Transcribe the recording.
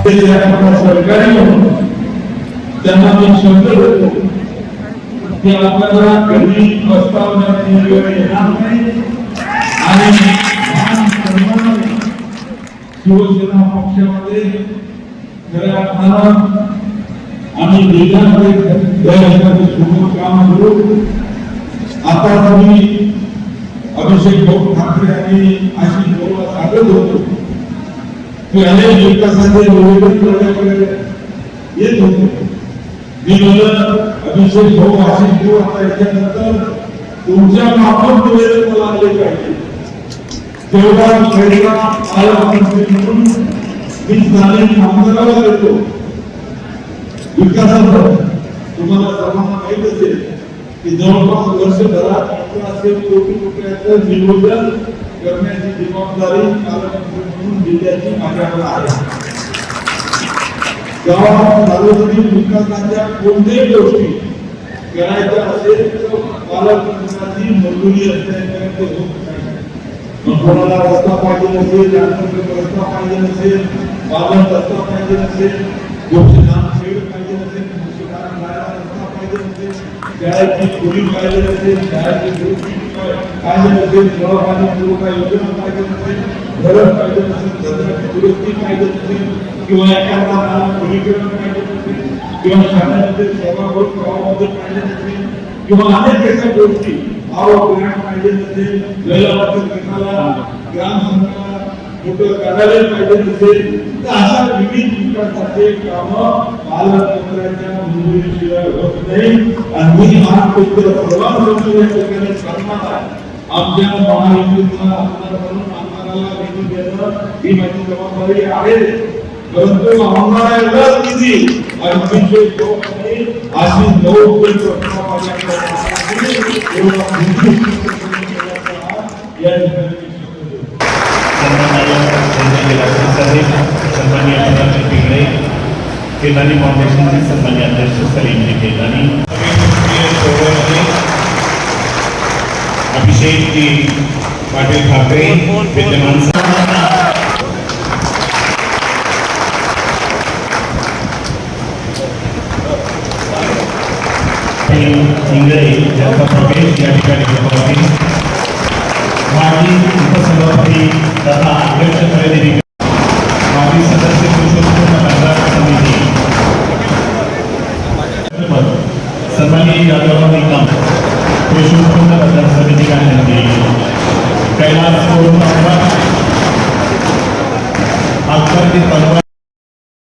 सरकारी म्हणून त्यांना मी शब्द देतो की आपल्याला कधी प्रस्तावण्याची वेळ येणार नाही आणि शिवसेना पक्षामध्ये खऱ्या अर्थानं आम्ही जिल्ह्यामध्ये सोबत काम करू. आता तुम्ही अभिषेक भाऊ ठाकरे आणि आशिष भाऊला सांगत होतो की अनेक विकासाचे निवेदन करण्याकडे येत होते. मी म्हणलं अभिषेक भाऊ आशिष भाऊ आता याच्यानंतर तुमच्या माफक निवेदन मला आले पाहिजे. तेवढा खेळला पालकमंत्री म्हणून मी स्थानिक आमदाराला देतो. विकासाचं तुम्हाला सर्वांना माहित असेल की जवळपास वर्षभरात 1100 कोटी रुपयाचं नियोजन करण्याची जबाबदारी पालकमंत्री म्हणून जिल्ह्याची माझ्याकडे आहे. गावात सार्वजनिक विकासाच्या कोणत्याही गोष्टी करायच्या असेल तर पालकमंत्र्यांची मंजुरी असल्यापर्यंत होत नाही. कोणाला रस्ता पाहिजे नसेल, रस्ता पाहिजे नसेल, बाजार रस्ता पाहिजे नसेल, गोष्टीधान शेड पाहिजे नसेल, रस्ता पाहिजे नसेल, शाळेची खोली पाहिजे नसेल, शाळेची दुरुस्ती पाहिजे नसेल, जलपाणी पुरवठा योजना पाहिजे नसेल, घरं पाहिजे नसेल, घराची दुरुस्ती पाहिजे नसेल किंवा एखादा खोलीकरण पाहिजे नसेल किंवा शाळेमध्ये सभागृह गावामध्ये पाहिजे नसेल किंवा अनेक अशा गोष्टी ग्रांट पाहिजे नसेल, लैलावाच्या गटाला ग्रामसंघाला मोठं कार्यालय पाहिजे नसेल तर अशा विविध विकासाचे कामं पालकमंत्र्यांच्या मंजुरीशिवाय होत नाही. आणि मी आज सर्वांसमोर या ठिकाणी सांगणार आहे आमच्या महायुतीचा आमदार म्हणून आमदाराला निधी देणं ही माझी जबाबदारी आहे. परंतु आमदाराला निधी अभिषेक भाऊ आणि आशिष भाऊ सन्माननीय प्रधान पिंगळे, केदारी फाउंडेशनचे सन्माननीय अध्यक्ष सलीमजी केदारी, अभिषेक जी पाटील ठाकरे विद्यमान पिंगळे यांचा प्रवेश या ठिकाणी होत आहे. माजी उपसभापती तथा अध्यक्ष खरेदी माजी सदस्य पुरुषोत्तम बाजार समिती सन्माननीय यादवराव निकम पुरुषोत्तम बाजार समिती कार्यालय कैलास अखबार